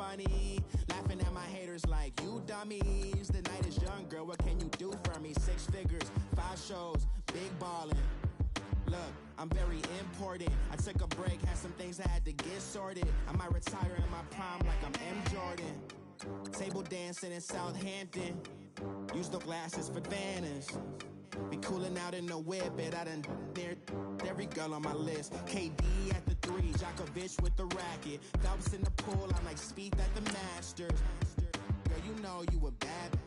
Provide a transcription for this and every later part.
funny. Laughing at my haters like, you dummies. The night is young, girl, what can you do for me? 6 figures, 5 shows, big ballin'. Look, I'm very important. I took a break, had some things I had to get sorted. I might retire in my prime like I'm M. Jordan. Table dancing in Southampton. Use the glasses for Vanish. Be cooling out in the whip, but I done dared every girl on my list. KD at the 3, Djokovic with the racket. Phelps in the pool, I'm like Spieth at the Masters. Girl, you know you a bad.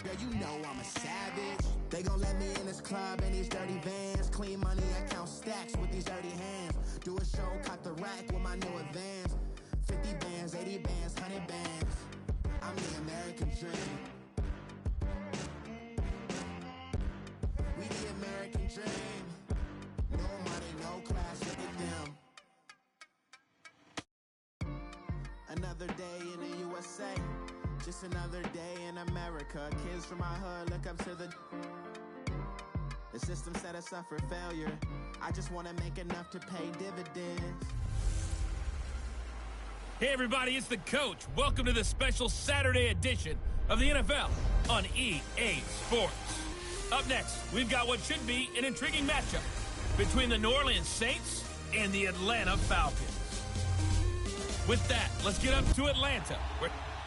Girl, you know I'm a savage. They gon' let me in this club in these dirty vans. Clean money, I count stacks with these dirty hands. Do a show, cut the rack with my new advance. 50 bands, 80 bands, 100 bands. I'm the American dream. We the American dream. No money, no class, look at them. Another day in the USA. Just another day in America. Kids from my hood look up to the system set us up for failure. I just want to make enough to pay dividends. Hey everybody, it's the coach. Welcome to the special Saturday edition of the NFL on EA Sports. Up next, we've got what should be an intriguing matchup between the New Orleans Saints and the Atlanta Falcons. With that, let's get up to Atlanta.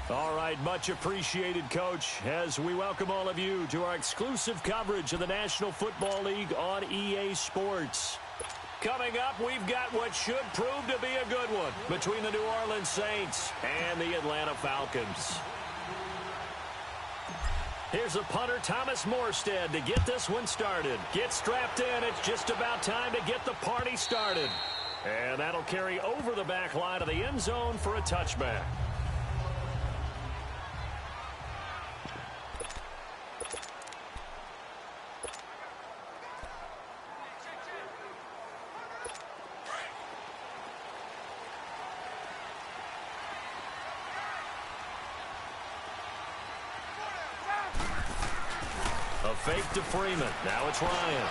All right, much appreciated, Coach, as we welcome all of you to our exclusive coverage of the National Football League on EA Sports. Coming up, we've got what should prove to be a good one between the New Orleans Saints and the Atlanta Falcons. Here's the punter, Thomas Morstead, to get this one started. Get strapped in. It's just about time to get the party started. And that'll carry over the back line of the end zone for a touchback. Fake to Freeman. Now it's Ryan.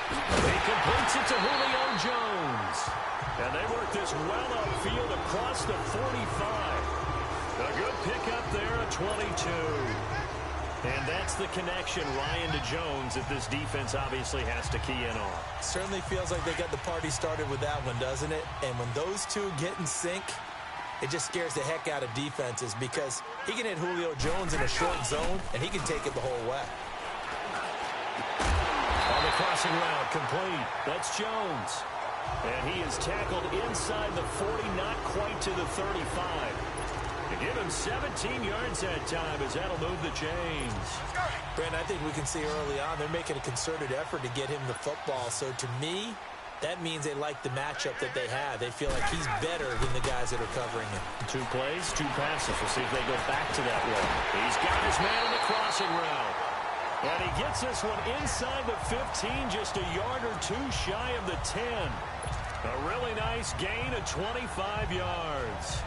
He completes it to Julio Jones. And they work this well upfield across the 45. A good pickup there, a 22. And that's the connection, Ryan to Jones, that this defense obviously has to key in on. Certainly feels like they got the party started with that one, doesn't it? And when those two get in sync, it just scares the heck out of defenses because he can hit Julio Jones in a short zone, and he can take it the whole way. On the crossing route, complete. That's Jones. And he is tackled inside the 40, not quite to the 35. To give him 17 yards that time as that'll move the chains. Brent, I think we can see early on they're making a concerted effort to get him the football. So to me, that means they like the matchup that they have. They feel like he's better than the guys that are covering him. 2 plays, 2 passes. We'll see if they go back to that run. He's got his man in the crossing route. And he gets this one inside the 15, just a yard or 2 shy of the 10. A really nice gain of 25 yards.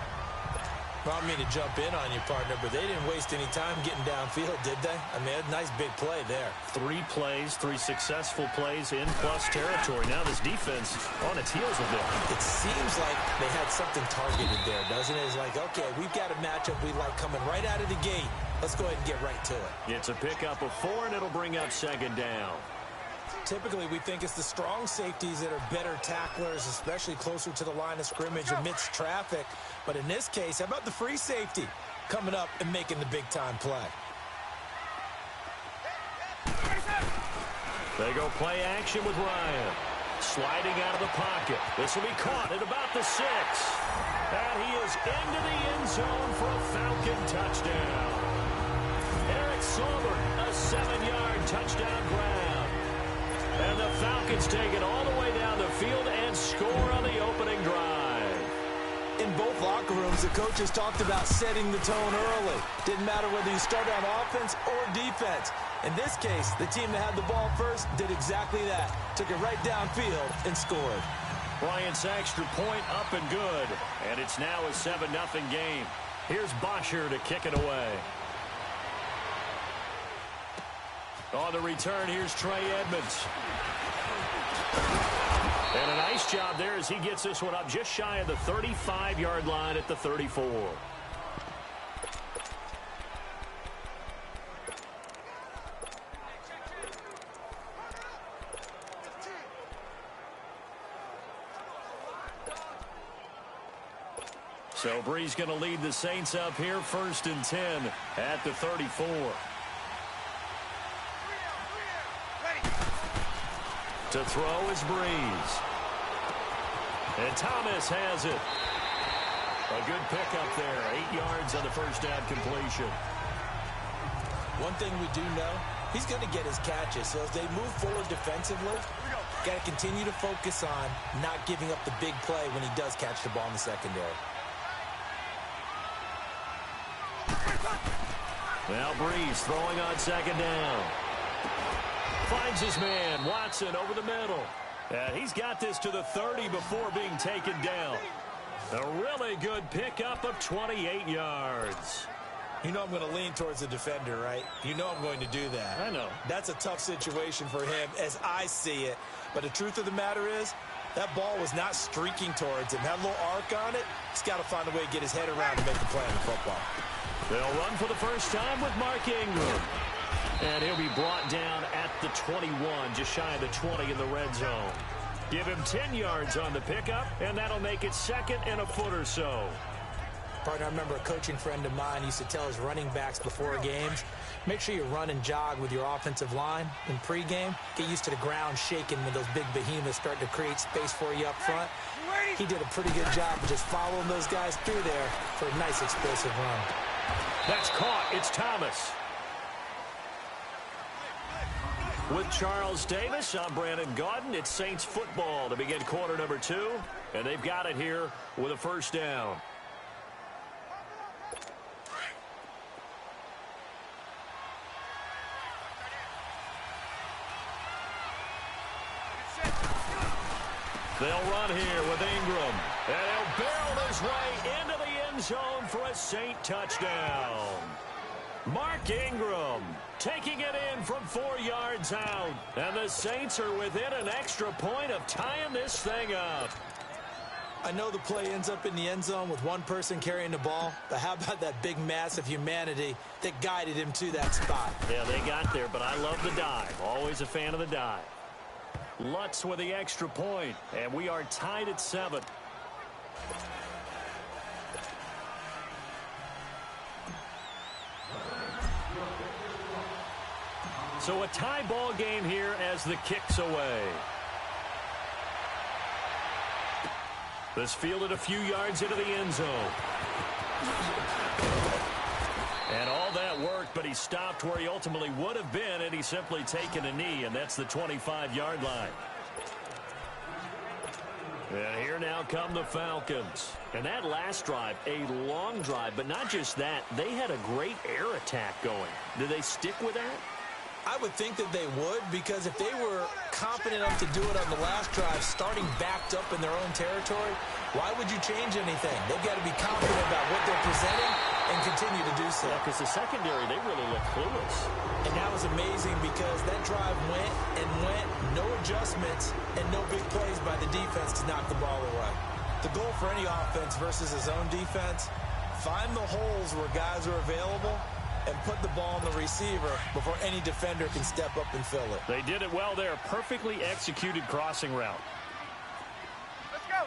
Brought me to jump in on you, partner, but they didn't waste any time getting downfield, did they? I mean, a nice big play there. 3 plays, 3 successful plays in plus territory. Now this defense on its heels a bit. It seems like they had something targeted there, doesn't it? It's like, okay, we've got a matchup we like coming right out of the gate. Let's go ahead and get right to it. It's a pickup of 4, and it'll bring up 2nd down. Typically, we think it's the strong safeties that are better tacklers, especially closer to the line of scrimmage amidst traffic. But in this case, how about the free safety coming up and making the big-time play? They go play action with Ryan. Sliding out of the pocket. This will be caught at about the 6. And he is into the end zone for a Falcon touchdown. Eric Saubert, a 7-yard touchdown grab. And the Falcons take it all the way down the field and score on the opening drive. In both locker rooms, the coaches talked about setting the tone early. Didn't matter whether you started on offense or defense. In this case, the team that had the ball first did exactly that. Took it right downfield and scored. Bryant's extra point up and good. And it's now a 7-0 game. Here's Bosher to kick it away. On the return, here's Trey Edmonds. And a nice job there as he gets this one up just shy of the 35-yard line at the 34. So Bree's going to lead the Saints up here 1st and 10 at the 34. To throw is Breeze. And Thomas has it. A good pickup there. 8 yards on the first down completion. One thing we do know, he's going to get his catches. So as they move forward defensively, got to continue to focus on not giving up the big play when he does catch the ball in the secondary. Now Breeze throwing on 2nd down. Finds his man, Watson, over the middle. And he's got this to the 30 before being taken down. A really good pickup of 28 yards. You know I'm going to lean towards the defender, right? You know I'm going to do that. I know. That's a tough situation for him as I see it. But the truth of the matter is, that ball was not streaking towards him. Had a little arc on it. He's got to find a way to get his head around and make a play on the football. They'll run for the first time with Mark Ingram. And he'll be brought down at the 21, just shy of the 20 in the red zone. Give him 10 yards on the pickup, and that'll make it 2nd and a foot or so. Partner, I remember a coaching friend of mine used to tell his running backs before games, make sure you run and jog with your offensive line in pregame. Get used to the ground shaking when those big behemoths start to create space for you up front. He did a pretty good job of just following those guys through there for a nice explosive run. That's caught. It's Thomas. With Charles Davis, I'm Brandon Gaudin. It's Saints football to begin quarter number 2. And they've got it here with a first down. They'll run here with Ingram. And he'll barrel his way into the end zone for a Saint touchdown. Mark Ingram taking it in from 4 yards out. And the Saints are within an extra point of tying this thing up. I know the play ends up in the end zone with one person carrying the ball, but how about that big mass of humanity that guided him to that spot? Yeah, they got there, but I love the dive. Always a fan of the dive. Lutz with the extra point, and we are tied at 7. So a tie ball game here as the kick's away. This fielded a few yards into the end zone. And all that worked, but he stopped where he ultimately would have been, and he's simply taken a knee, and that's the 25-yard line. And here now come the Falcons. And that last drive, a long drive, but not just that, they had a great air attack going. Did they stick with that? I would think that they would, because if they were confident enough to do it on the last drive, starting backed up in their own territory, why would you change anything? They've got to be confident about what they're presenting and continue to do so. Yeah, because the secondary, they really looked clueless. And that was amazing because that drive went and went, no adjustments, and no big plays by the defense to knock the ball away. The goal for any offense versus his own defense, find the holes where guys are available and put the ball on the receiver before any defender can step up and fill it. They did it well there. Perfectly executed crossing route. Let's go.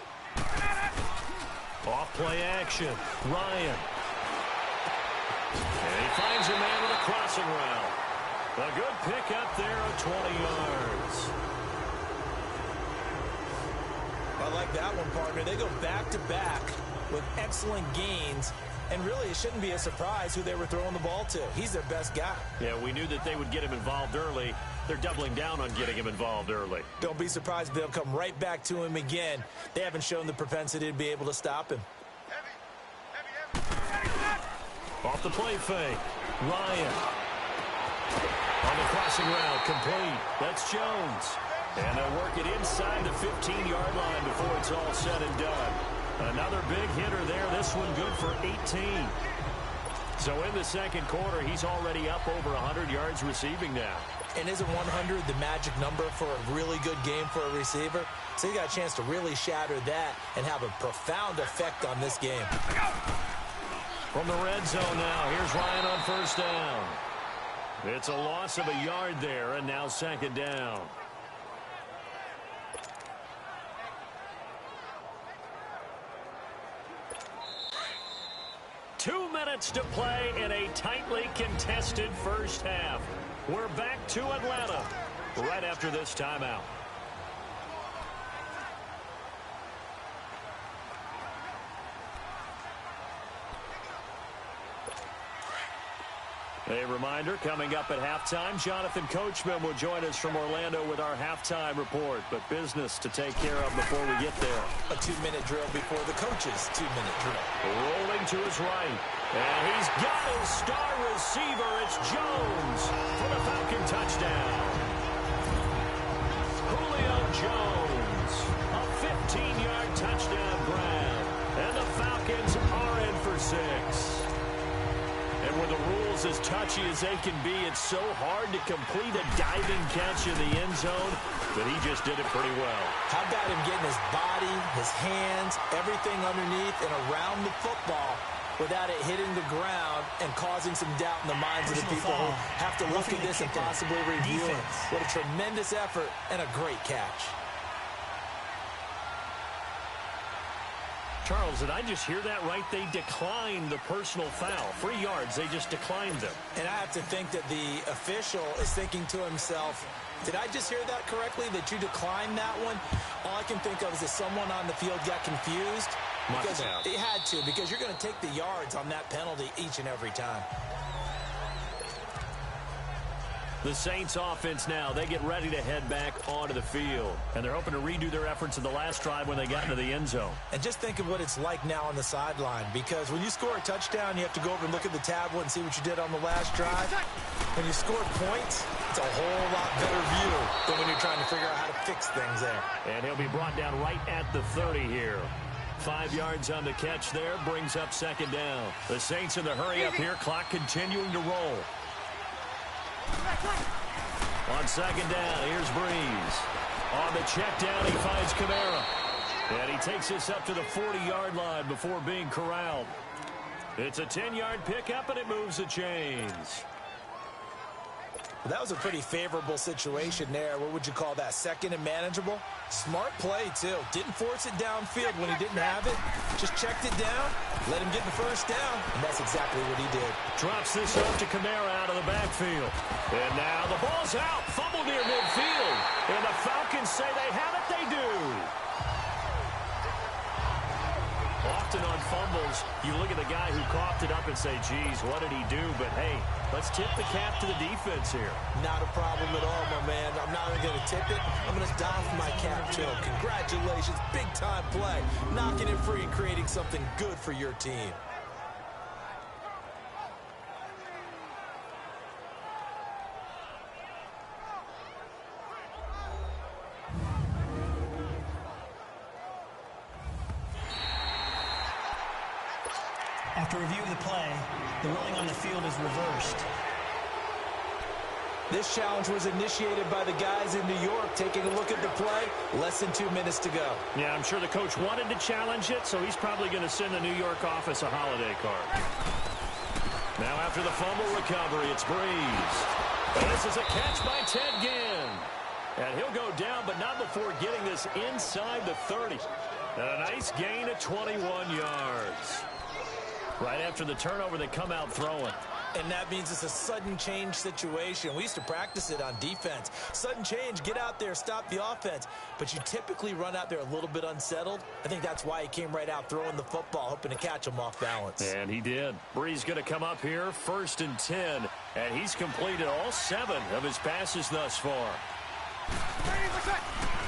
Off play action. Ryan. And he finds a man with a crossing route. A good pick up there of 20 yards. I like that one, partner. They go back-to-back with excellent gains. And really, it shouldn't be a surprise who they were throwing the ball to. He's their best guy. Yeah, we knew that they would get him involved early. They're doubling down on getting him involved early. Don't be surprised if they'll come right back to him again. They haven't shown the propensity to be able to stop him. Off the play fake. Ryan. On the crossing route, complete. That's Jones. And they'll work it inside the 15-yard line before it's all said and done. Another big hitter there. This one good for 18. So in the second quarter, he's already up over 100 yards receiving now. And isn't 100 the magic number for a really good game for a receiver? So you got a chance to really shatter that and have a profound effect on this game. From the red zone now, here's Ryan on first down. It's a loss of a yard there, and now second down. Two minutes to play in a tightly contested first half. We're back to Atlanta right after this timeout. A reminder, coming up at halftime, Jonathan Coachman will join us from Orlando with our halftime report. But business to take care of before we get there. A 2-minute drill before the coach's 2-minute drill. Rolling to his right. And he's got his star receiver. It's Jones for the Falcon touchdown. Julio Jones, a 15-yard touchdown grab. And the Falcons are in for 6. And with the rules as touchy as they can be, it's so hard to complete a diving catch in the end zone, but he just did it pretty well. How about him getting his body, his hands, everything underneath and around the football without it hitting the ground and causing some doubt in the minds of the people who have to look at this and possibly review it. What a tremendous effort and a great catch. Charles, did I just hear that right? They declined the personal foul. 3 yards, they just declined them. And I have to think that the official is thinking to himself, did I just hear that correctly, that you declined that one? All I can think of is that someone on the field got confused. Because he had to, because you're going to take the yards on that penalty each and every time. The Saints offense now, they get ready to head back onto the field. And they're hoping to redo their efforts in the last drive when they got into the end zone. And just think of what it's like now on the sideline. Because when you score a touchdown, you have to go over and look at the tablet and see what you did on the last drive. When you score points, it's a whole lot better view than when you're trying to figure out how to fix things there. And he'll be brought down right at the 30 here. 5 yards on the catch there, brings up second down. The Saints in the hurry up here, clock continuing to roll. On second down, here's Breeze. On the check down, he finds Kamara. And he takes this up to the 40-yard line before being corralled. It's a 10-yard pickup, and it moves the chains. That was a pretty favorable situation there. What would you call that? Second and manageable? Smart play, too. Didn't force it downfield when he didn't have it. Just checked it down, let him get the first down, and that's exactly what he did. Drops this off to Kamara out of the backfield. And now the ball's out. Fumble near midfield. And the Falcons say they have it. They do. Often on fumbles, you look at the guy who coughed it up and say, geez, what did he do? But, hey, let's tip the cap to the defense here. Not a problem at all, my man. I'm not even going to tip it. I'm going to doff my cap to him. Congratulations. Big-time play. Knocking it free and creating something good for your team. After review of the play, the ruling on the field is reversed. This challenge was initiated by the guys in New York. Taking a look at the play, less than 2 minutes to go. Yeah, I'm sure the coach wanted to challenge it, so he's probably going to send the New York office a holiday card. Now after the fumble recovery, it's Breeze. And this is a catch by Ted Ginn. And he'll go down, but not before getting this inside the 30. And a nice gain of 21 yards. Right after the turnover, they come out throwing. And that means it's a sudden change situation. We used to practice it on defense. Sudden change, get out there, stop the offense. But you typically run out there a little bit unsettled. I think that's why he came right out throwing the football, hoping to catch him off balance. And he did. Breeze going to come up here, 1st and 10. And he's completed all 7 of his passes thus far.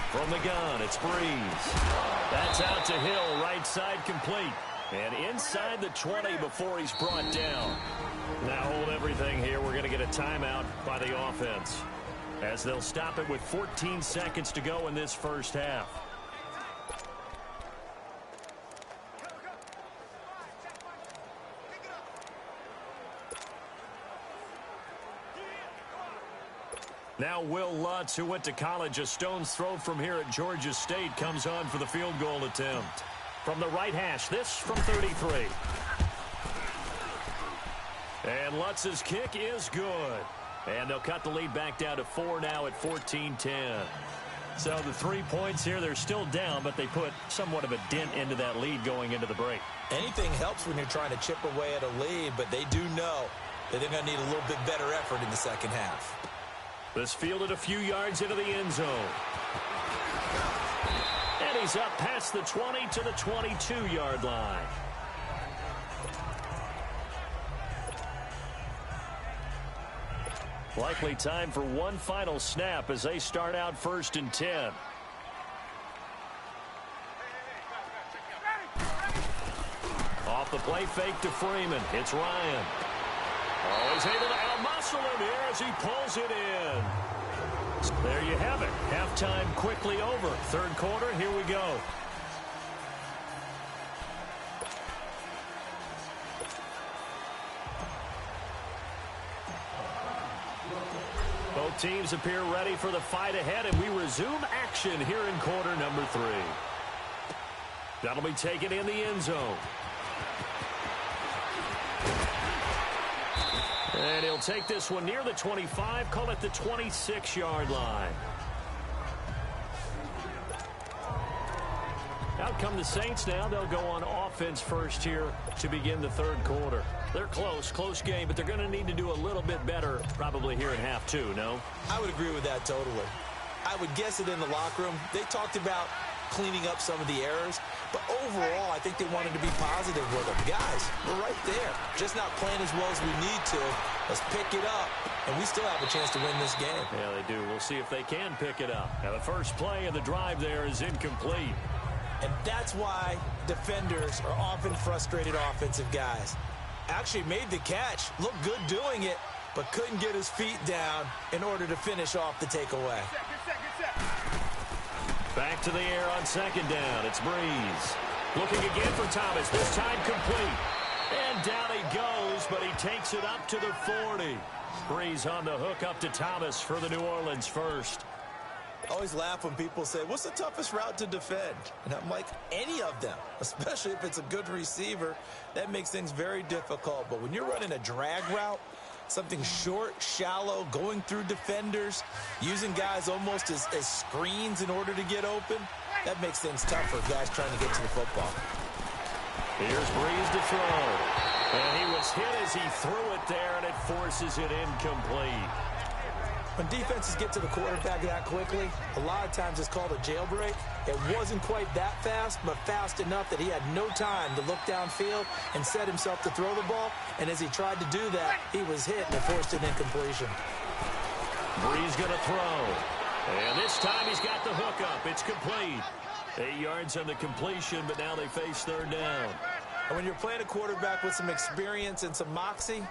From the gun, it's Breeze. That's out to Hill, right side complete. And inside the 20 before he's brought down. Now hold everything here. We're going to get a timeout by the offense, as they'll stop it with 14 seconds to go in this first half. Now Will Lutz, who went to college a stone's throw from here at Georgia State, comes on for the field goal attempt. From the right hash, this from 33. And Lutz's kick is good. And they'll cut the lead back down to 4 now at 14-10. So the 3 points here, they're still down, but they put somewhat of a dent into that lead going into the break. Anything helps when you're trying to chip away at a lead, but they do know that they're going to need a little bit better effort in the second half. This fielded a few yards into the end zone. And he's up past the 20 to the 22-yard line. Likely time for one final snap as they start out 1st and 10. Off the play fake to Freeman. It's Ryan. Oh, he's able to outmuscle him here as he pulls it in. There you have it. Halftime quickly over. Third quarter, here we go. Both teams appear ready for the fight ahead, and we resume action here in quarter number 3. That'll be taken in the end zone. And he'll take this one near the 25, call it the 26-yard line. Out come the Saints now. They'll go on offense first here to begin the third quarter. They're close game, but they're going to need to do a little bit better probably here in half 2, no? I would agree with that totally. I would guess it in the locker room. They talked about cleaning up some of the errors, but overall, I think they wanted to be positive with them. Guys, we're right there. Just not playing as well as we need to. Let's pick it up, and we still have a chance to win this game. Yeah, they do. We'll see if they can pick it up. Now, the first play of the drive there is incomplete. And that's why defenders are often frustrated offensive guys. Actually made the catch, looked good doing it, but couldn't get his feet down in order to finish off the takeaway. Back to the air on second down. It's Breeze. Looking again for Thomas. This time complete. And down he goes, but he takes it up to the 40. Breeze on the hook up to Thomas for the New Orleans first. I always laugh when people say, what's the toughest route to defend? And I'm like, any of them, especially if it's a good receiver. That makes things very difficult. But when you're running a drag route, something short, shallow, going through defenders, using guys almost as screens in order to get open, that makes things tough for guys trying to get to the football. Here's Breeze to throw. And he was hit as he threw it there, and it forces it incomplete. When defenses get to the quarterback that quickly, a lot of times it's called a jailbreak. It wasn't quite that fast, but fast enough that he had no time to look downfield and set himself to throw the ball. And as he tried to do that, he was hit and it forced an incompletion. Breeze going to throw. And this time he's got the hook up. It's complete. 8 yards on the completion, but now they face third down. And when you're playing a quarterback with some experience and some moxie,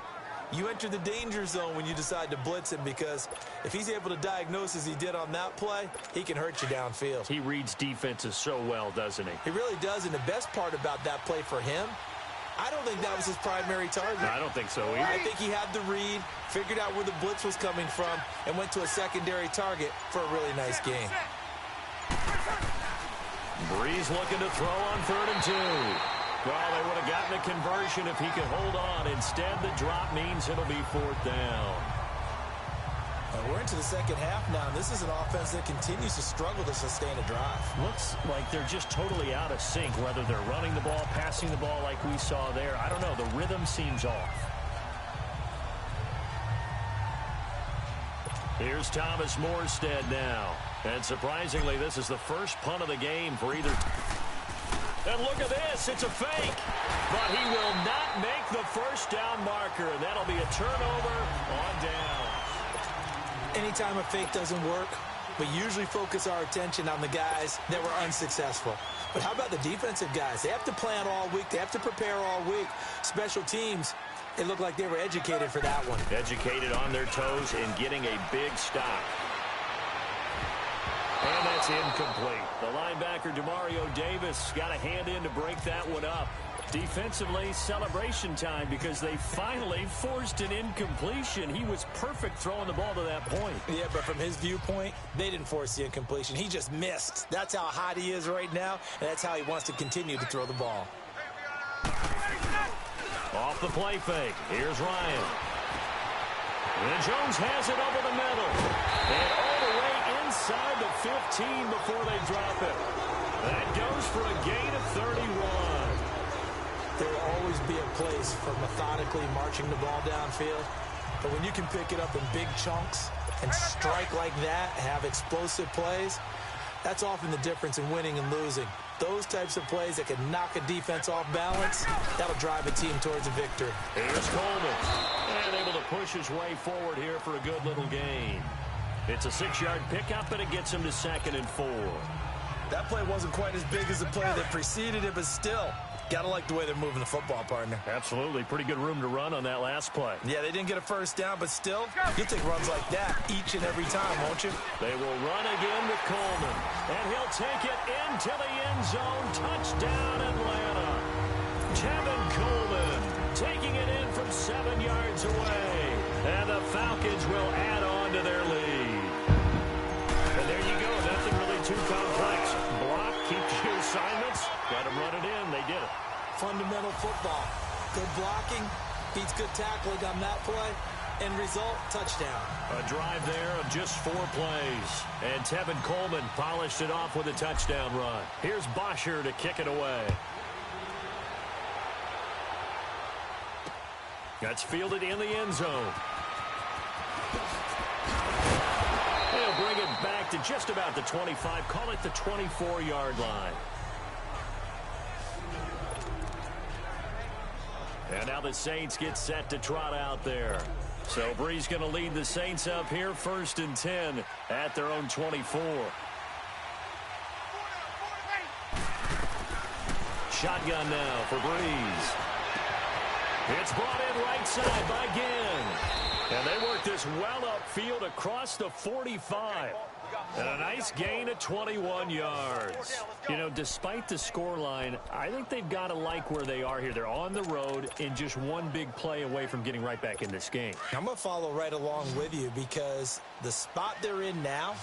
you enter the danger zone when you decide to blitz him, because if he's able to diagnose as he did on that play, he can hurt you downfield. He reads defenses so well, doesn't he? He really does, and the best part about that play for him, I don't think that was his primary target. I don't think so either. I think he had the read, figured out where the blitz was coming from, and went to a secondary target for a really nice gain. Breeze looking to throw on 3rd and 2. Well, they would have gotten a conversion if he could hold on. Instead, the drop means it'll be 4th down. We're into the second half now, and this is an offense that continues to struggle to sustain a drive. Looks like they're just totally out of sync, whether they're running the ball, passing the ball like we saw there. I don't know. The rhythm seems off. Here's Thomas Morstead now. And surprisingly, this is the first punt of the game for either. And look at this. It's a fake. But he will not make the first down marker. And that'll be a turnover on down. Anytime a fake doesn't work, we usually focus our attention on the guys that were unsuccessful. But how about the defensive guys? They have to plan all week. They have to prepare all week. Special teams, it looked like they were educated for that one. Educated on their toes and getting a big stop. And that's incomplete. The linebacker, Demario Davis, got a hand in to break that one up. Defensively, celebration time because they finally forced an incompletion. He was perfect throwing the ball to that point. Yeah, but from his viewpoint, they didn't force the incompletion. He just missed. That's how hot he is right now, and that's how he wants to continue to throw the ball. Off the play fake. Here's Ryan. And Jones has it over the middle. And all the way inside the 15 before they drop it. That goes for a gain of 31. There will always be a place for methodically marching the ball downfield. But when you can pick it up in big chunks and strike like that, have explosive plays, that's often the difference in winning and losing. Those types of plays that can knock a defense off balance, that'll drive a team towards a victory. Here's Coleman. And able to push his way forward here for a good little gain. It's a 6-yard pickup, and it gets him to 2nd and 4. That play wasn't quite as big as the play that preceded it, but still, gotta like the way they're moving the football, partner. Absolutely. Pretty good room to run on that last play. Yeah, they didn't get a first down, but still, you'll take runs like that each and every time, won't you? They will run again with Coleman. And he'll take it into the end zone. Touchdown, Atlanta. Tevin Coleman taking it in from 7 yards away. And the Falcons will add on to their lead. And there you go. Nothing really too complex. Block, keep your assignments. Got to run it in. They did it. Fundamental football. Good blocking beats good tackling on that play. End result, touchdown. A drive there of just 4 plays. And Tevin Coleman polished it off with a touchdown run. Here's Bosher to kick it away. That's fielded in the end zone. They'll bring it back to just about the 25. Call it the 24-yard line. And now the Saints get set to trot out there. So Bree's going to lead the Saints up here, 1st and 10 at their own 24. Shotgun now for Breeze. It's brought in right side by Ginn. And they work this well upfield across the 45. And a nice gain of 21 yards. You know, despite the scoreline, I think they've got to like where they are here. They're on the road and just one big play away from getting right back in this game. I'm going to follow right along with you because the spot they're in now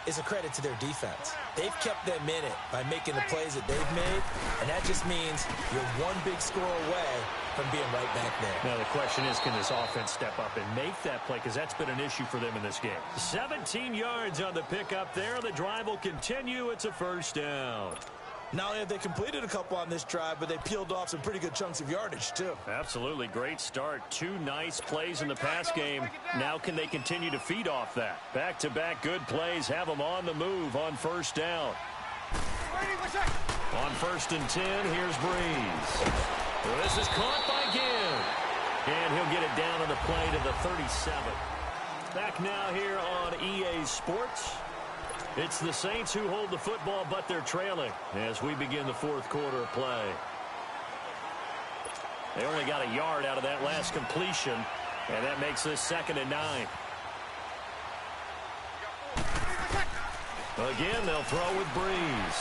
is a credit to their defense. They've kept them in it by making the plays that they've made, and that just means you're one big score away from being right back there. Now the question is, can this offense step up and make that play? Because that's been an issue for them in this game. 17 yards on the pickup there. The drive will continue. It's a 1st down. Not only have they completed a couple on this drive, but they peeled off some pretty good chunks of yardage, too. Absolutely. Great start. 2 nice plays in the pass game. Now can they continue to feed off that? Back-to-back good plays have them on the move on 1st down. On 1st and 10, here's Breeze. Well, this is caught by Ginn. And he'll get it down on the play to the 37. Back now here on EA Sports. It's the Saints who hold the football, but they're trailing as we begin the 4th quarter of play. They only got a yard out of that last completion, and that makes this 2nd and 9. Again, they'll throw with Breeze.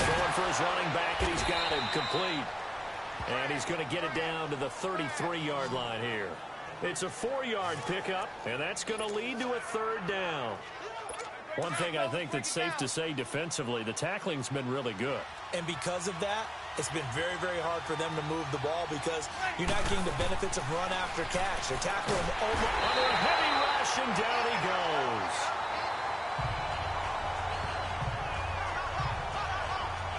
Going for his running back, and he's got him complete. And he's going to get it down to the 33-yard line here. It's a 4-yard pickup, and that's going to lead to a 3rd down. One thing I think that's safe to say defensively, the tackling's been really good. And because of that, it's been very, very hard for them to move the ball because you're not getting the benefits of run after catch. They're tackling under a heavy rush, and down he goes.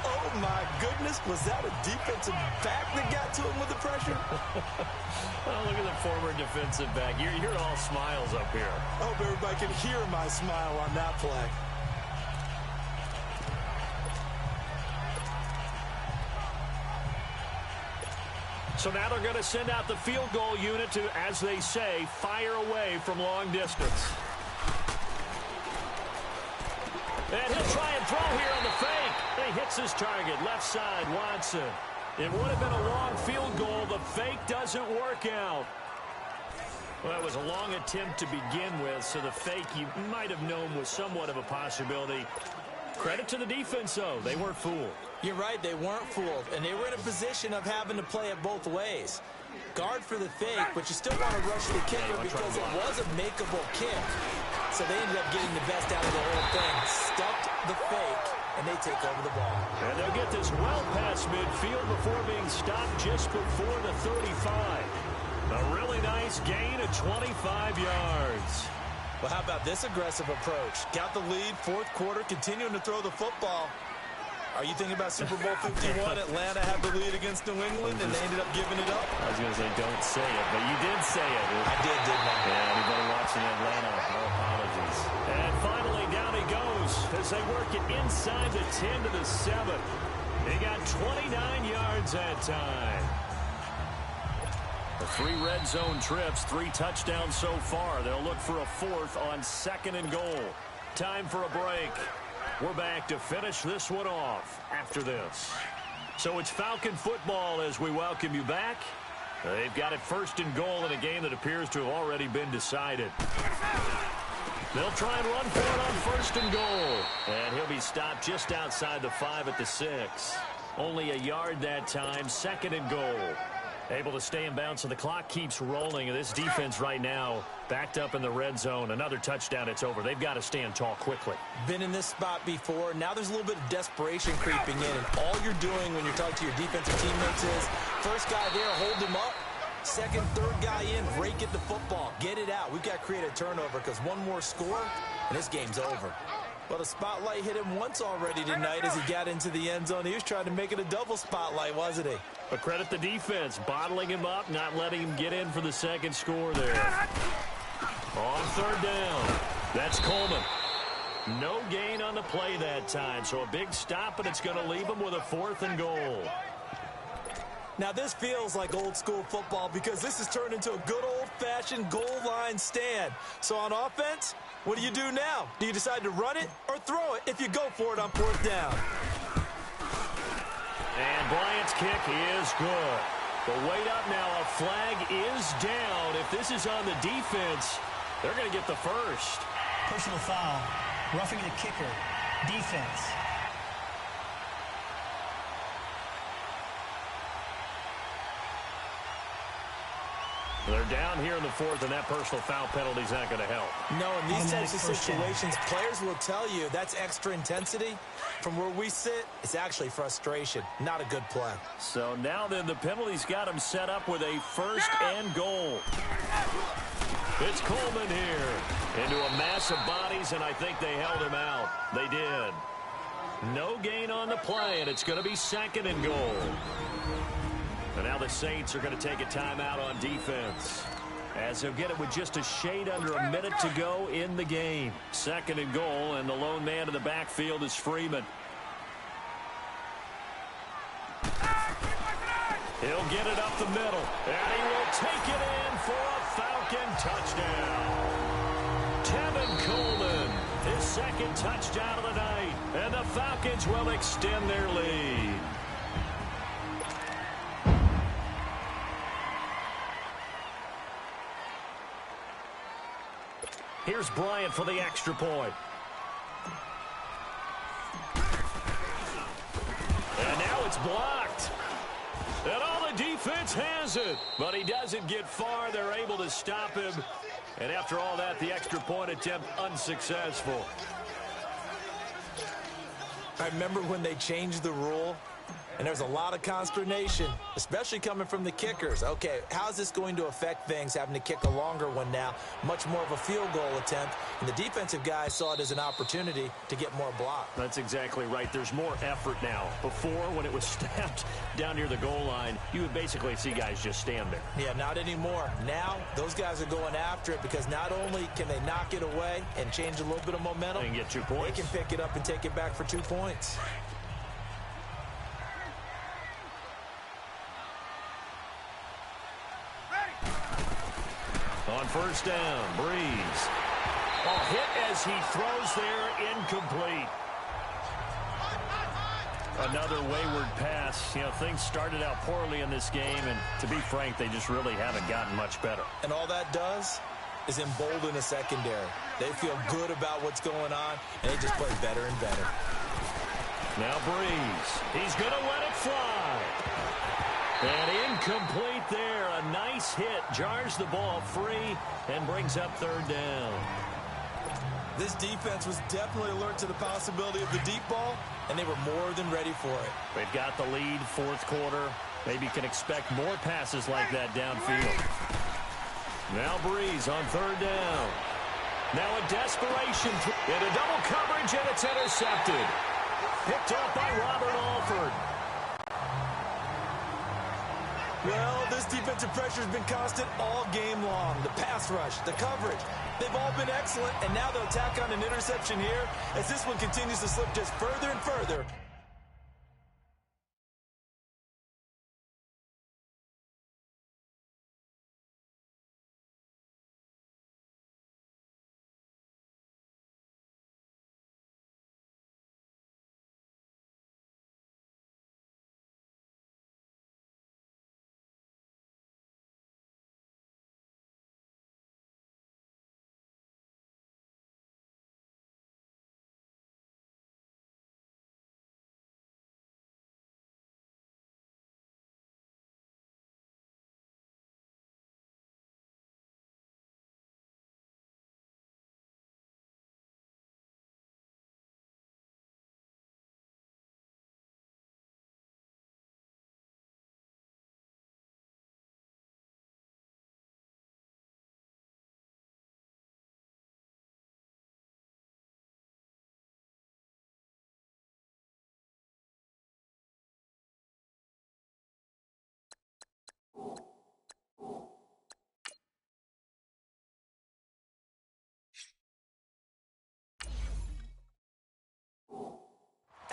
Oh, my goodness. Was that a defensive back that got to him with the pressure? Oh, look at the former defensive back. You're all smiles up here. I hope everybody can hear my smile on that play. So now they're going to send out the field goal unit to, as they say, fire away from long distance. And he'll try and throw here on the fake. And he hits his target, left side, Watson. It would have been a long field goal. The fake doesn't work out. Well, it was a long attempt to begin with, so the fake you might have known was somewhat of a possibility. Credit to the defense, though. They weren't fooled. You're right, they weren't fooled, and they were in a position of having to play it both ways. Guard for the fake, but you still want to rush the kicker because it was a makeable kick. So they ended up getting the best out of the whole thing. Stuffed the fake, and they take over the ball. And they'll get this well past midfield before being stopped just before the 35. A really nice gain of 25 yards. Well, how about this aggressive approach? Got the lead, fourth quarter, continuing to throw the football. Are you thinking about Super Bowl 51? Atlanta had the lead against New England, and they ended up giving it up? I was going to say, don't say it, but you did say it. I did, didn't I? Yeah, anybody watching Atlanta, no apologies. And finally, down he goes as they work it inside the 10 to the 7. He got 29 yards that time. The 3 red zone trips, 3 touchdowns so far. They'll look for a 4th on 2nd and goal. Time for a break. We're back to finish this one off after this. So it's Falcon football as we welcome you back. They've got it 1st and goal in a game that appears to have already been decided. They'll try and run for it on 1st and goal. And he'll be stopped just outside the 5 at the 6. Only a yard that time, 2nd and goal. Able to stay in bounds, so the clock keeps rolling. And this defense right now backed up in the red zone. Another touchdown, it's over. They've got to stand tall quickly. Been in this spot before. Now there's a little bit of desperation creeping in. And all you're doing when you're talking to your defensive teammates is, first guy there, hold him up. Second, third guy in, break at the football. Get it out. We've got to create a turnover because one more score, and this game's over. Well, the spotlight hit him once already tonight as he got into the end zone. He was trying to make it a double spotlight, wasn't he? But credit the defense, bottling him up, not letting him get in for the 2nd score there. On 3rd down, that's Coleman. No gain on the play that time, so a big stop, and it's going to leave him with a 4th and goal. Now, this feels like old school football because this has turned into a good old-fashioned goal line stand. So on offense, what do you do now? Do you decide to run it or throw it if you go for it on 4th down? And Bryant's kick is good. But wait up now, a flag is down. If this is on the defense, they're going to get the 1st. Personal foul. Roughing the kicker. Defense. They're down here in the 4th, and that personal foul penalty is not going to help. No, in these types of situations, players will tell you that's extra intensity. From where we sit, it's actually frustration. Not a good play. So now then, the penalty's got him set up with a 1st and goal. It's Coleman here into a mass of bodies, and I think they held him out. They did. No gain on the play, and it's going to be 2nd and goal. And now the Saints are going to take a timeout on defense, as they'll get it with just a shade under a minute to go in the game. 2nd and goal, and the lone man in the backfield is Freeman. He'll get it up the middle, and he will take it in for a Falcon touchdown. Tevin Coleman, his 2nd touchdown of the night, and the Falcons will extend their lead. Here's Bryant for the extra point. And now it's blocked. And all the defense has it. But he doesn't get far. They're able to stop him. And after all that, the extra point attempt unsuccessful. I remember when they changed the rule, and there's a lot of consternation, especially coming from the kickers. Okay, how's this going to affect things, having to kick a longer one now? Much more of a field goal attempt. And the defensive guys saw it as an opportunity to get more block. That's exactly right. There's more effort now. Before, when it was snapped down near the goal line, you would basically see guys just stand there. Yeah, not anymore. Now, those guys are going after it because not only can they knock it away and change a little bit of momentum, and get 2 points. They can pick it up and take it back for 2 points. On 1st down, Breeze. Oh, hit as he throws there, incomplete. Another wayward pass. You know, things started out poorly in this game, and to be frank, they just really haven't gotten much better. And all that does is embolden the secondary. They feel good about what's going on, and they just play better and better. Now Breeze. He's going to let it fly. And incomplete there. A nice hit. Jars the ball free and brings up third down. This defense was definitely alert to the possibility of the deep ball, and they were more than ready for it. They've got the lead, fourth quarter. Maybe can expect more passes like that downfield. Now Breeze on third down. Now a desperation into double coverage, and it's intercepted. Picked off by Robert Alford. Well, this defensive pressure has been constant all game long. The pass rush, the coverage, they've all been excellent, and now they'll tack on an interception here as this one continues to slip just further and further.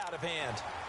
Out of hand.